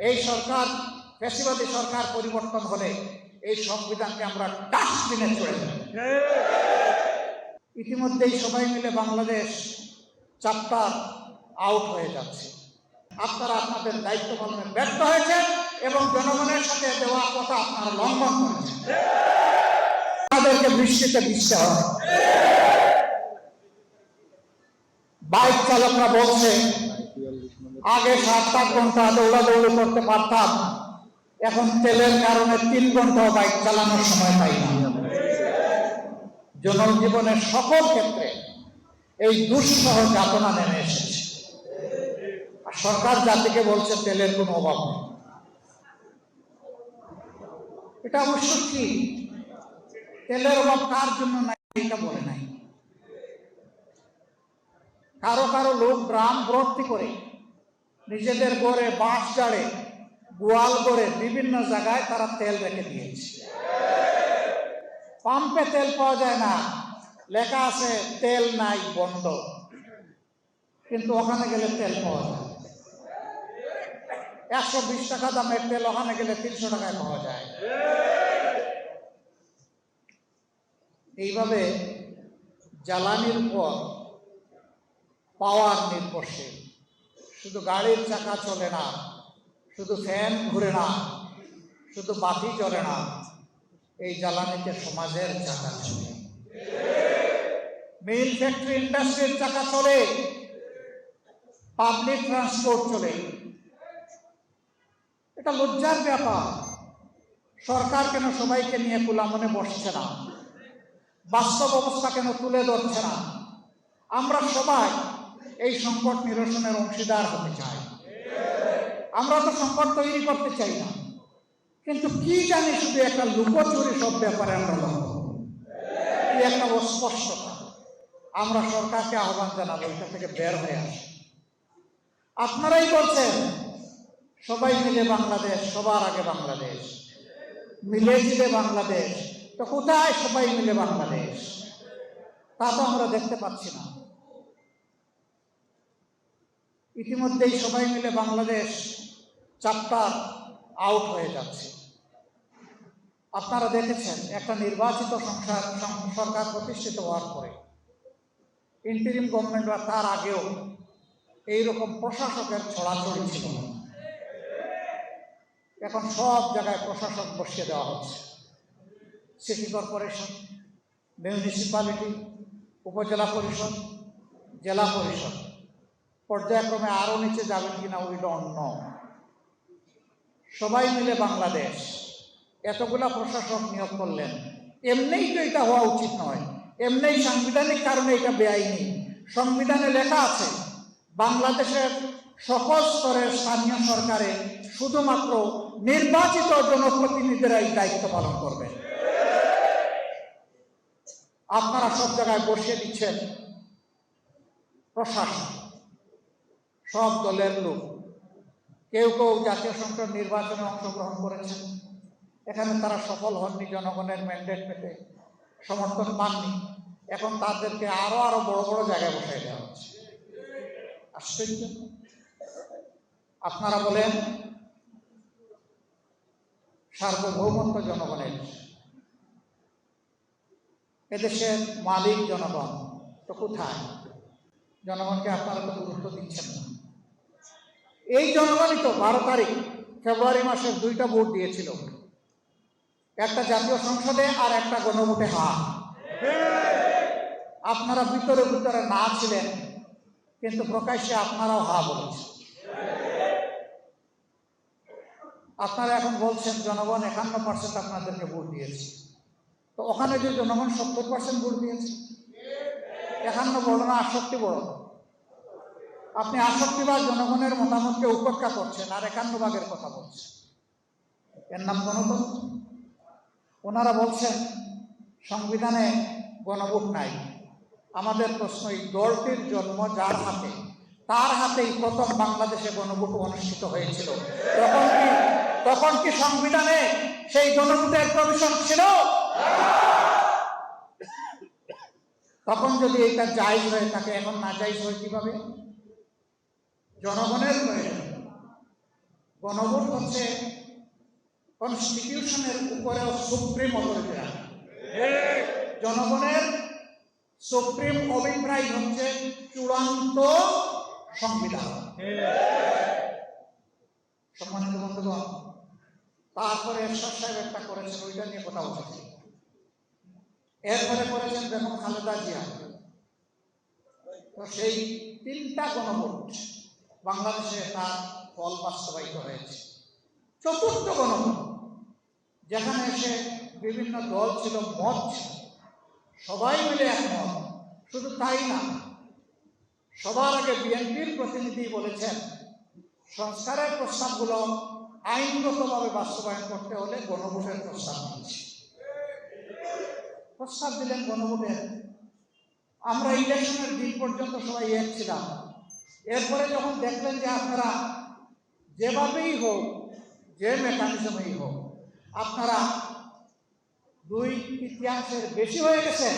এই সরকার, ফ্যাসিবাদী সরকার পরিবর্তন হলে এই সংবিধানকে আমরা ডাস্টবিনে ছুড়ে দেব। ইতিমধ্যেই সবাই মিলে বাংলাদেশ চ্যাপ্টার আউট হয়ে যাচ্ছে। আপনারা আপনাদের দায়িত্ব পালনে ব্যর্থ হয়েছেন এবং জনগণের সাথে দেওয়া কথা আপনারা লঙ্ঘন করেছেন। তাদেরকে বৃষ্টিতে ভিজতে হবে। বাইক চালকরা বলছে আগে 7-8 ঘন্টা দৌড়াদৌড়ি করতে পারতাম, এখন তেলের কারণে 3 ঘন্টাও বাইক চালানোর সময় পাই না। জনজীবনের সকল ক্ষেত্রে এই দুঃসহ যাতনা নেমে এসেছে। আর সরকার জাতিকে বলছে তেলের কোনো অভাব নেই। এটা অবশ্য কি তেলের অভাব কার জন্য নাই এটা বলে নাই। কারো কারো লোক ড্রাম ভর্তি করে নিজেদের ঘরে, বাঁশ জাড়ে, গোয়াল করে বিভিন্ন জায়গায় তারা তেল রেখে দিয়েছে। পাম্পে তেল পাওয়া যায় না, লেখা আছে তেল নাই, বন্ধ, কিন্তু ওখানে গেলে তেল পাওয়া যায়। 120 টাকা দামের তেল ওখানে গেলে 300 টাকায় পাওয়া যায়। এইভাবে জ্বালানির উপর পাওয়ার নির্ভরশীল। শুধু গাড়ির চাকা চলে না, শুধু ফ্যান ঘুরে না, শুধু বাতি জ্বলে না, এই জ্বালানিতে সমাজের চাকা চলে, মিল, ফ্যাক্টরি, ইন্ডাস্ট্রির চাকা চলে, পাবলিক ট্রান্সপোর্ট চলে। এটা লজ্জার ব্যাপার। সরকার কেন সবাইকে নিয়ে কুলামনে বসছে না? বাস্তব অবস্থা কেন তুলে ধরছে না? আমরা সবাই এই সংকট নিরসনের অংশীদার হতে চাই। আমরা তো সংকট তৈরি করতে চাই না, কিন্তু কি জানি শুধু একটা লুকোচুরি সব ব্যাপারে আমরা লক্ষ্য, একটা অস্পষ্টতা। আমরা সরকারকে আহ্বান জানাবো এটা থেকে বের হয়ে আসে। আপনারাই বলছেন সবাই মিলে বাংলাদেশ, সবার আগে বাংলাদেশ, মিলে মিলে বাংলাদেশ। তো কোথায় সবাই মিলে বাংলাদেশ? তা তো আমরা দেখতে পাচ্ছি না। ইতিমধ্যেই সবাই মিলে বাংলাদেশ চ্যাপ্টার আউট হয়ে যাচ্ছে। আপনারা দেখেছেন একটা নির্বাচিত সরকার প্রতিষ্ঠিত হওয়ার পরে, ইন্টারিম গভর্নমেন্ট বা তার আগেও এইরকম প্রশাসকের ছড়াছড়ি ছিল। এখন সব জায়গায় প্রশাসক বসিয়ে দেওয়া হচ্ছে। সিটি কর্পোরেশন, মিউনিসিপ্যালিটি, উপজেলা পরিষদ, জেলা পরিষদ, পর্যায়ক্রমে আরো নিচে যাবেন কিনা উই ডোন্ট নো। সবাই মিলে বাংলাদেশ এতগুলা প্রশাসক নিয়োগ করলেন। এমনিই তো এটা হওয়া উচিত নয়, এমনিই সাংবিধানিক কারণে এটা বেআইনি। সংবিধানে লেখা আছে বাংলাদেশের সকল স্তরের স্থানীয় সরকারে শুধুমাত্র নির্বাচিত জনপ্রতিনিধিরাই দায়িত্ব পালন করবে। আপনারা সব জায়গায় বসিয়ে দিচ্ছেন প্রশাসন, সব দলের লোক। কেউ কেউ জাতীয় সংসদ নির্বাচনে অংশগ্রহণ করেছেন, এখানে তারা সফল হননি, জনগণের ম্যান্ডেট পেতে সমর্থন পাননি। এখন তাদেরকে আরো বড় বড় জায়গায় বসাই দেওয়া হচ্ছে। আশ্চর্য। আপনারা বলেন সার্বভৌমত্ব জনগণের, এদেশের মালিক জনগণ, তো কোথায়? জনগণকে আপনারা তো গুরুত্ব দিচ্ছেন না। এই জনগণই তো 12 তারিখ ফেব্রুয়ারি মাসের 2টা ভোট দিয়েছিল, একটা জাতীয় সংসদে আর একটা গণভোটে হা। আপনারা ভিতরে ভিতরে না ছিলেন, কিন্তু প্রকাশ্যে আপনারাও হা বলেছেন। আপনারা এখন বলছেন জনগণ 51% আপনাদেরকে ভোট দিয়েছে। তো ওখানে যে জনগণ 70% ভোট দিয়েছে, 51 বড় না 68 বড়? আপনি 68 ভাগ জনগণের মতামতকে উপেক্ষা করছেন আর 51 ভাগের কথা বলছেন। এর নাম গণতন্ত্র? ওনারা বলছেন সংবিধানে গণভোট নাই। আমাদের প্রশ্ন, এই দলটির জন্ম যার হাতে, তার হাতেই প্রথম বাংলাদেশে গণভোট অনুষ্ঠিত হয়েছিল। তখন কি সংবিধানে সেই গণভোটের প্রভিশন ছিল? তখন যদি এটা জায়েজ হয়ে থাকে, এখন না জায়েজ হয় কিভাবে? জনগণের প্রয়োজন, গণভোট হচ্ছে কনস্টিটিউশনের উপরেও সুপ্রিম অথরিটি রাখে। জনগণের সুপ্রিম অভিপ্রায় হচ্ছে চূড়ান্ত সংবিধান। সম্মানিত বন্ধুগণ, তারপরে এরশাদ সাহেব একটা করেছেন, ওইটা নিয়ে কথা বলছি। এরপরে করেছেন বেগম খালেদা জিয়া। তো সেই 3টা গণভোট বাংলাদেশে তার ফল বাস্তবায়িত হয়েছে। 4র্থ গণভোট, যেখানে এসে বিভিন্ন দল ছিল, মত ছিল, সবাই মিলে একমত। শুধু তাই না, সবার আগে বিএনপির প্রতিনিধি বলেছেন সংস্কারের প্রস্তাবগুলো আইনগতভাবে বাস্তবায়ন করতে হলে গণভোটের প্রস্তাব দিয়েছি। প্রস্তাব দিলেন গণভোটের। আমরা ইলেকশনের দিন পর্যন্ত সবাই এক ছিলাম। এরপরে যখন দেখলেন যে আপনারা যেভাবেই হোক, যে মেকানিজমেই হোক, আপনারা 2/3 বেশি হয়ে গেছেন,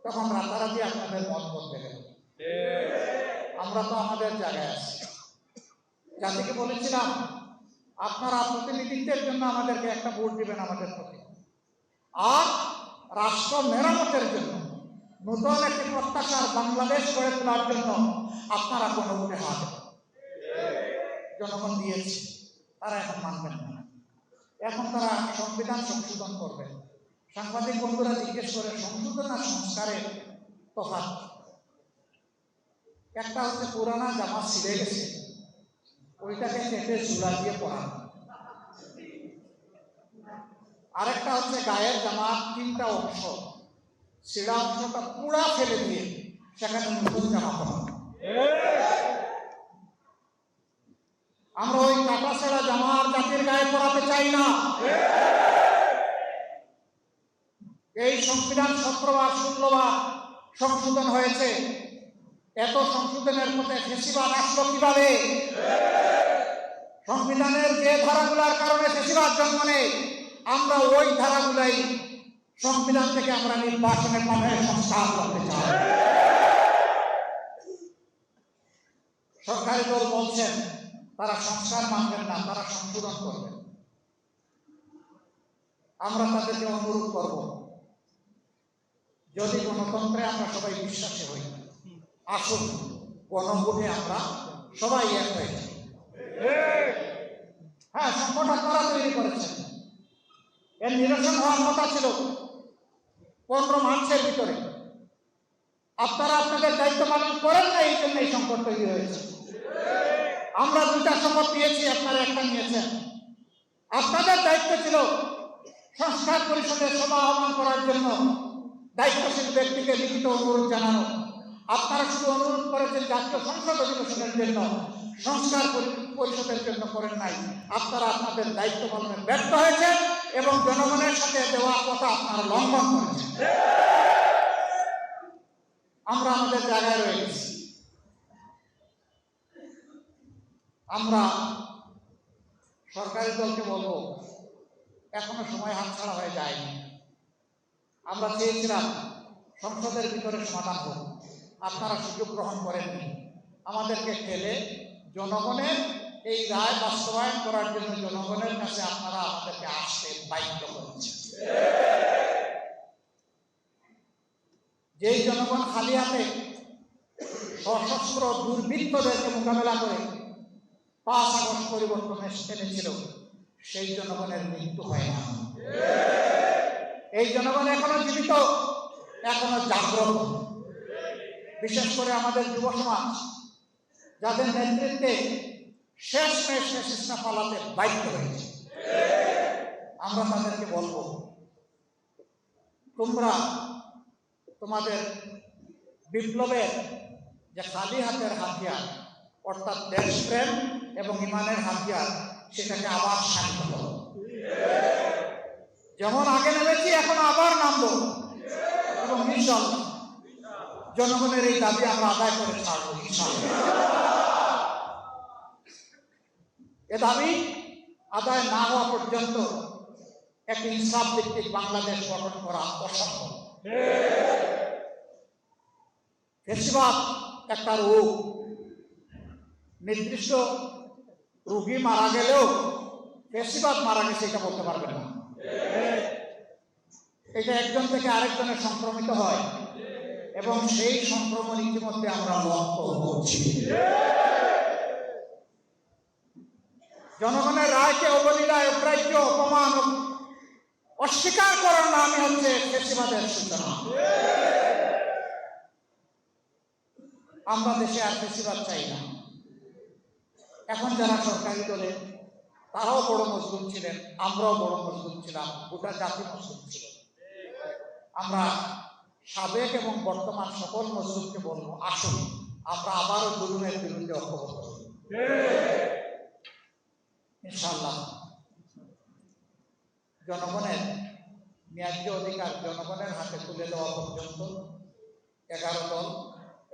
তখন রাতারাতি আপনাদের মত বদলে গেল। আমরা তো আমাদের জায়গায় আছি। জাতিকে বলেছিলাম আপনারা প্রতিনিধিত্বের জন্য আমাদেরকে একটা ভোট দিবেন আমাদের প্রতি, আর রাষ্ট্র মেরামতের জন্য, নতুন একটি প্রত্যাশার বাংলাদেশ গড়ে তোলার জন্য আপনারা গণভোটে হাত দেবেন। জনগণ দিয়েছে, তারা এখন মানবেন না। এখন তারা সংবিধান সংশোধন করবেন। সাংবাদিক বন্ধুরা জিজ্ঞেস করে সংশোধন আর সংস্কারের তফাৎ। একটা হচ্ছে পুরানা জামা ছিঁড়ে গেছে, ওইটাকে কেটে জোড়া দিয়ে পরানো। আরেকটা হচ্ছে গায়ের জামার 3টা অংশ, ছিঁড়া অংশটা পুরা ফেলে দিয়ে সেখানে নতুন জামা পরানো। আমরা ওই কাটা ছেঁড়া জামা আর জাতির গায়ে পরাতে চাই না। এই সংবিধান 17 বার 16 বার সংশোধন হয়েছে। এত সংশোধনের পথে ফেসিবাদ আসলো কিভাবে? সংবিধানের যে ধারাগুলোর কারণে ফেসিবাদ জন্ম নেয়, আমরা ওই ধারাগুলাই সংবিধান থেকে আমরা নির্বাচনের মাধ্যমে সংস্কার করতে চাই। সরকারি দল বলছেন তারা সংস্কার মানবেন না, তারা সংশোধন করবেন। আমরা তাদেরকে অনুরোধ করব, যদি গণতন্ত্রে আমরা সবাই বিশ্বাসী হই, আসুন গণভোটে আমরা সবাই এক হয়ে যাই। হ্যাঁ, সংকট আপনারা তৈরি করেছেন। এর নিরসন হওয়ার কথা ছিল 15 মার্চের ভিতরে। আপনারা আপনাদের দায়িত্ব পালন করেন না, এই জন্য এই সংকট তৈরি হয়েছে। আমরা 2টা শপথ দিয়েছি, আপনারা একটা নিয়েছেন। আপনাদের দায়িত্ব ছিল সংস্কার পরিষদের সভা আহ্বান করার জন্য দায়িত্বশীল ব্যক্তিকে লিখিত অনুরোধ জানানো। আপনারা শুধু অনুরোধ করেছেন জাতীয় সংসদ অধিবেশনের জন্য, সংস্কার পরিষদের জন্য করেন নাই। আপনারা আপনাদের দায়িত্ব পালনে ব্যর্থ হয়েছেন এবং জনগণের সাথে দেওয়া কথা আপনারা লঙ্ঘন করেছেন। আমরা আমাদের জায়গায় রয়ে গেছি। আমরা সরকারি দলকে বলবো, এখনো সময় হাতছাড়া হয়ে যায়নি। আমরা চেয়েছিলাম সংসদের ভিতরে সমাধান হোক, আপনারা সুযোগ গ্রহণ করেননি। আমাদেরকে ঠেলে জনগণের এই রায় বাস্তবায়ন করার জন্য জনগণের কাছে আপনারা আমাদেরকে আসতে বাধ্য করেছেন। যেই জনগণ খালি হাতে সশস্ত্র দুর্বৃত্তদেরকে মোকাবেলা করে 5 আগস্ট পরিবর্তন এনেছিল, সেই জনগণের মৃত্যু হয় না। এই জনগণ এখনো জীবিত, এখনো জাগ্রত। বিশেষ করে আমাদের যুব সমাজ, যাদের নেতৃত্বে শেষ চেষ্টা পালাতে বাধ্য হয়েছে, আমরা তাদেরকে বলবো, তোমরা তোমাদের বিপ্লবের যে খালি হাতের হাতিয়ার, অর্থাৎ দেশপ্রেম এবং ইমানের হাতিয়ার, সেটাকে আবার শান্ত করো। যেমন আগে নেমেছি, এখন আবার নামবো এবং ইনশাআল্লাহ জনগণের এই দাবি আমরা আদায় করে ছাড়বো ইনশাআল্লাহ। এ দাবি আদায় না হওয়া পর্যন্ত একটি ইনসাফ ভিত্তিক বাংলাদেশ গঠন করা অসম্ভব। ফ্যাসিবাদ একটা রোগ, নির্দিষ্ট রুগী মারা গেলেও ফেসিবাদ মারা গেছে এটা বলতে পারবেন না। এটা একজন থেকে আরেকজনের সংক্রমিত হয় এবং সেই সংক্রমণ ইতিমধ্যে আমরা লক্ষ্য করছি। জনগণের রায়কে অবলীলায় অগ্রাহ্য অপমান অস্বীকার করার নামই হচ্ছে ফেসিবাদের সূচনা। আমরা দেশে আর ফেসিবাদ চাই না। এখন যারা সরকারি দলে তারাও বড় মজলুম ছিলেন, আমরাও বড় মজলুম ছিলাম, গোটা জাতি মজলুম ছিল। আমরা সাবেক এবং বর্তমান সকল মজলুমকে বলবো, আসুন আমরা আবারও জুলুমের বিরুদ্ধে ঐক্যবদ্ধ হই। ইনশাআল্লাহ জনগণের ন্যায্য অধিকার জনগণের হাতে তুলে দেওয়া পর্যন্ত 11 দল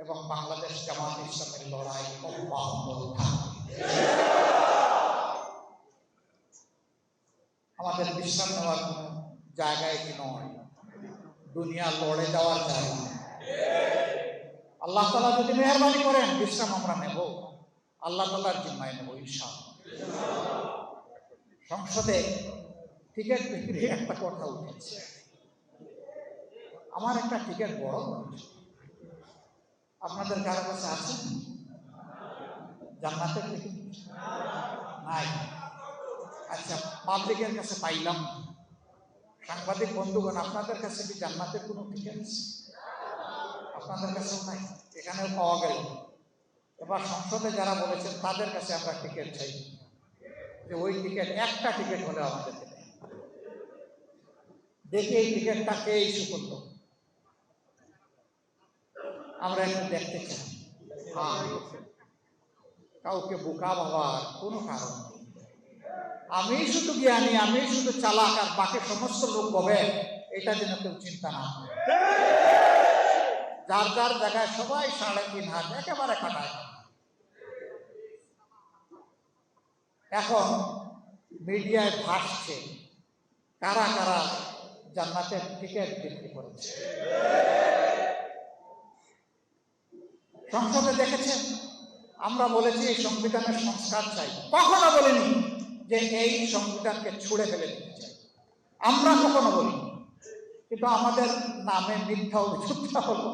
এবং বাংলাদেশ জামাত ইসলামের লড়াই অব্যাহত থাকবে। আমাদের বিশ্রাম নেওয়ার কোনো জায়গায় কি নয়, দুনিয়া লড়ে যাওয়ার জায়গা। আল্লাহ তাআলা যদি মেহেরবানি করেন বিশ্রাম আমরা নেব, আল্লাহ তাআলার জিম্মায় নেব ইনশাআল্লাহ। সংসদে টিকিট বিক্রি একটা কথা উঠেছে। আমার একটা টিকিট বড় হয়েছে, আপনাদের কারো কাছে আছে? জান্নাতের টিকিট নাই? আচ্ছা, পাবলিকের কাছে পাইলাম। সাংবাদিক বন্ধুগণ, আপনাদের কাছে কি জান্নাতের কোনো টিকিট আছে? আপনাদের কাছেও নাই, এখানেও পাওয়া গেল। এবার সংসদে যারা বলেছেন তাদের কাছে আমরা টিকিট চাই, যে ওই টিকিট একটা টিকিট হলে আমাদেরকে দেয়। দেখি এই টিকিটটা কে ইস্যু করলো, আমরা একটু দেখতে চাই। হ্যাঁ, কাউকে বোকা ভাবার কোনো কারণ নেই। আমি শুধু জ্ঞানী, আমি শুধু চালাক, আর বাকি সমস্ত লোক হবে, এটা যেন কেউ চিন্তা না করে। যার যার জায়গায় সবাই 3.5 হাত একেবারে কাটায়। এখন মিডিয়ায় ভাসছে কারা কারা জান্নাতের টিকিট বিক্রি করেছে। সংসদে দেখেছেন, আমরা বলেছি এই সংবিধানের সংস্কার চাই, কখনো বলিনি যে এই সংবিধানকে ছুঁড়ে ফেলে দিতে চাই, আমরা কখনো বলি। কিন্তু আমাদের নামে মিথ্যা অভিযোগটা হলো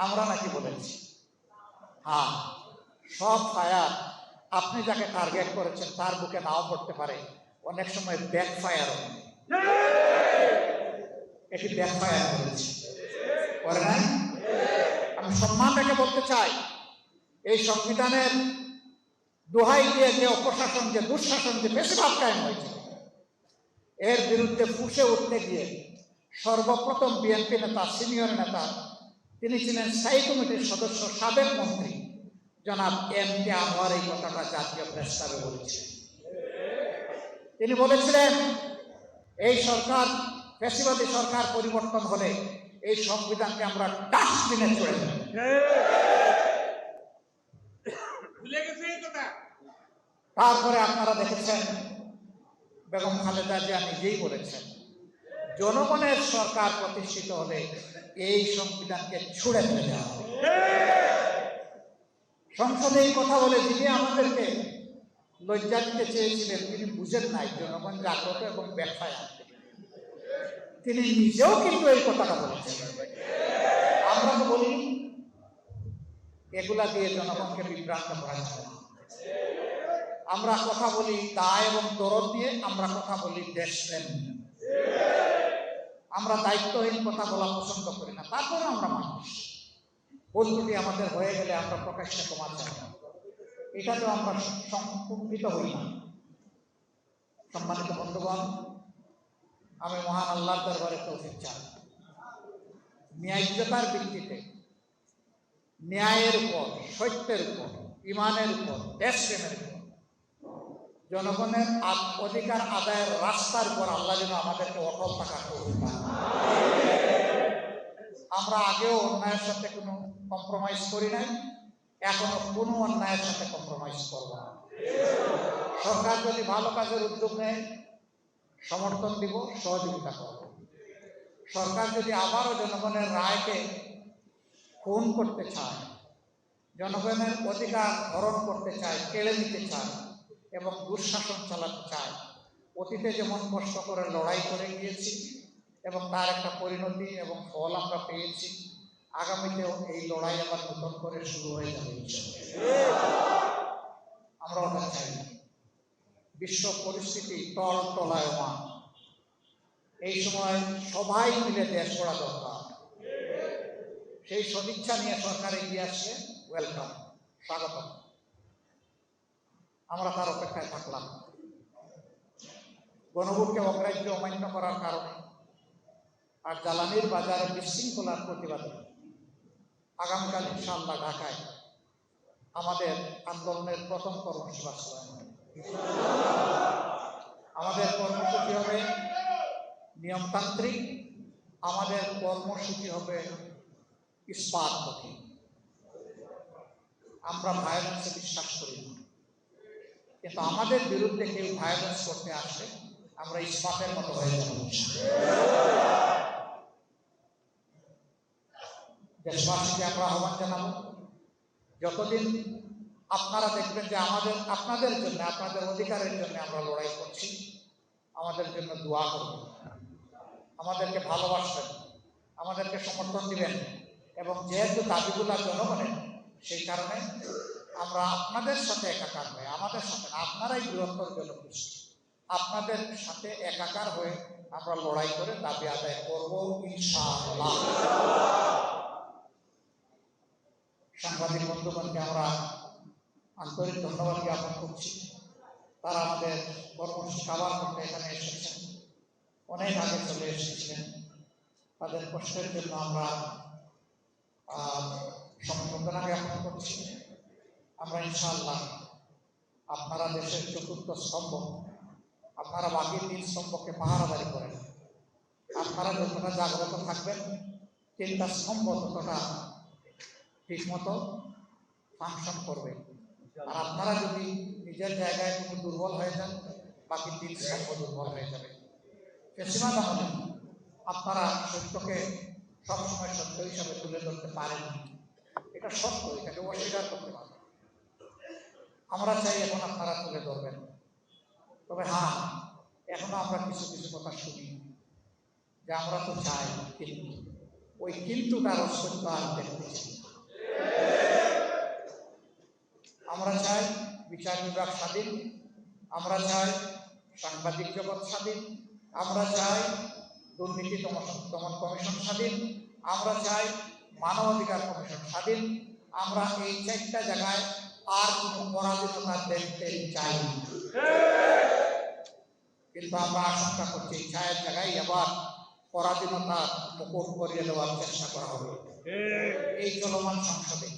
আমরা নাকি বলেছি। হ্যাঁ, সব ফায়ার আপনি যাকে টার্গেট করেছেন তার বুকে নাও পড়তে পারে, অনেক সময় ব্যাক ফায়ার, এটি ব্যাক ফায়ার করেছে, করে নাই? আমি সম্মান রেখে বলতে চাই, এই সংবিধানের দোহাই দিয়ে যে অপশাসন, যে দুঃশাসন, যে ফ্যাসিবাদ কায়েম হয়েছে, এর বিরুদ্ধে ফুঁসে উঠতে গিয়ে সর্বপ্রথম বিএনপি নেতা, সিনিয়র নেতা, তিনি ছিলেন স্থায়ী কমিটির সদস্য, সাবেক মন্ত্রী জনাব এম.কে. আনোয়ার এই কথাটা জাতীয় প্রেস ক্লাবে বলেছিলেন। তিনি বলেছিলেন এই সরকার, ফ্যাসিবাদী সরকার পরিবর্তন হলে এই সংবিধানকে আমরা ডাস্টবিনে ছুড়ে দেব। তারপরে আপনারা দেখেছেন বেগম খালেদা জিয়া নিজেই বলেছেন জনগণের সরকার প্রতিষ্ঠিত হলে এই সংবিধানকে ছুড়ে ফেলে দেওয়া হবে। সংসদে এই কথা বলে যিনি আমাদেরকে লজ্জা দিতে চেয়েছিলেন, তিনি বুঝেন নাই জনগণ জাগ্রত এবং ব্যবসায় আসবে। তিনি নিজেও কিন্তু এই কথাটা বলেছেন, আমরা তো বলি। এগুলা দিয়ে জনগণকে বিভ্রান্ত করা যাবে না। আমরা কথা বলি দায় এবং দরদ দিয়ে, আমরা কথা বলি দেশপ্রেম। আমরা দায়িত্বহীন কথা বলা পছন্দ করি না, তারপরে আমরা মানুষ। বন্ধুটি আমাদের হয়ে গেলে আমরা প্রকাশ্যে ক্ষমা চাই, এটাতেও আমরা সংকুচিত হই না। সম্মানিত বন্ধুগণ, আমি মহান আল্লাহর দরবারে তৌফিক চাই, ন্যায্যতার ভিত্তিতে, ন্যায়ের উপর, সত্যের উপর, ইমানের উপর, দেশপ্রেমের উপর, জনগণের অধিকার আদায়ের রাস্তার উপর আল্লাহ যেন আমাদেরকে অটল থাকার তৌফিক দান। আমরা আগেও অন্যায়ের সাথে কোনো কম্প্রোমাইজ করি নাই, এখনো কোনো অন্যায়ের সাথে কম্প্রোমাইজ করব না। সরকার যদি ভালো কাজের উদ্যোগ নেয় সমর্থন দিব, সহযোগিতা করব। সরকার যদি আবারও জনগণের রায়কে খুন করতে চায়, জনগণের অধিকার হরণ করতে চায়, কেড়ে নিতে চায়, এবং দুঃশাসন চালাতে চায়। অতীতে যেমন কষ্ট করে লড়াই করে গিয়েছি এবং তার একটা পরিণতি এবং ফল আমরা পেয়েছি, আগামীতেও এই লড়াই আবার নতুন করে শুরু হয়ে যাবে। আমরা ওটা চাই না। বিশ্ব পরিস্থিতি টলায়মান, এই সময় সবাই মিলে দেশ গড়া দরকার। সেই সদিচ্ছা নিয়ে সরকার এগিয়ে আসছে, ওয়েলকাম, স্বাগত। আমরা তার অপেক্ষায় থাকলাম। গণভোটকে অগ্রাহ্য অমান্য করার কারণে আর জ্বালানির বাজারে বিশৃঙ্খলার প্রতিবাদে আগামীকাল ইনশাআল্লাহ ঢাকায় আমাদের আন্দোলনের প্রথম কর্মসূচি বাস্তবায়ন হবে। আমাদের কর্মসূচি হবে নিয়মতান্ত্রিক, আমাদের কর্মসূচি হবে ইস্পাতমুখী। আমরা ভায়োলেন্সে বিশ্বাস করি না, কিন্তু আমাদের বিরুদ্ধে কেউ ভায়োলেন্স করতে আসলে আমরা ইস্পাতের মতো হয়ে যাব। দেশবাসীকে আমরা আহ্বান জানাবো, যতদিন আপনারা দেখবেন যে আপনাদের জন্য, আপনাদের অধিকারের জন্য আমরা লড়াই করছি, আমাদের জন্য দোয়া করবেন, আমাদেরকে ভালোবাসবেন, আমাদেরকে সমর্থন দিবেন। এবং যেহেতু দাবিগুলা জনগণের, সেই কারণে আমরা আপনাদের সাথে একাকার হয়ে, আমাদের সাথে না, আপনারাই বৃহত্তর জনগোষ্ঠী, আপনাদের সাথে একাকার হয়ে আমরা লড়াই করে দাবি আদায় করব ইনশাআল্লাহ। সাংবাদিক বন্ধুগণকে আমরা আন্তরিক ধন্যবাদ জ্ঞাপন করছি। তারা আমাদের কর্মসূচি কাভার করতে এখানে এসেছেন, অনেক আগে চলে এসেছিলেন। তাদের কষ্টের জন্য আমরা সমবেদনা জ্ঞাপন করছি। আমরা ইনশাআল্লাহ, আপনারা দেশের চতুর্থ স্তম্ভ, আপনারা বাকি 3 স্তম্ভকে পাহারাদারি করেন। আপনারা যতটা জাগ্রত থাকবেন, 3টা স্তম্ভ ততটা ঠিকমতো ফাংশন করবে। আর আপনারা যদি নিজের জায়গায় কোনো দুর্বল হয়ে যান, বাকি 3 স্তম্ভ দুর্বল হয়ে যাবে। ফেসিবাদ আমলে আপনারা সত্যকে সবসময় সত্য হিসাবে তুলে ধরতে পারেন, এটা সত্য, এটাকে অস্বীকার করতে পারেন। আমরা চাই এখন আপনারা তুলে ধরবেন। তবে হ্যাঁ, এখনো আমরা কিছু কিছু কথা শুনি যে আমরা তো চাই, কিন্তু ওই কিন্তুটার অস্তিত্ব আর দেখতে চাই। আমরা চাই বিচার বিভাগ স্বাধীন, আমরা চাই সাংবাদিক জগৎ স্বাধীন, আমরা চাই দুর্নীতি দমন কমিশন স্বাধীন, আমরা চাই মানবাধিকার কমিশন স্বাধীন। আমরা এই 4টা জায়গায় আর কোনো পরাধীনতা দেখতে চাই না। কিন্তু আমরা আশঙ্কা করছি এই 4 জায়গায় আবার পরাধীনতা মুকুট করিয়ে দেওয়ার চেষ্টা করা হবে। এই চলমান সংসদে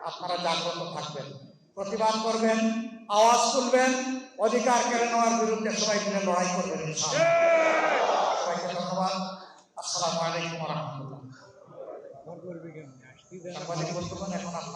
আপনারা জাগ্রত থাকবেন, প্রতিবাদ করবেন, আওয়াজ তুলবেন, অধিকার কেড়ে নেওয়ার বিরুদ্ধে সবাই মিলে লড়াই করবেন। সবাইকে ধন্যবাদ। আসসালামু আলাইকুম ওয়া রাহমাতুল্লাহ। সাংবাদিক বন্ধুগণ, এখন আপনারা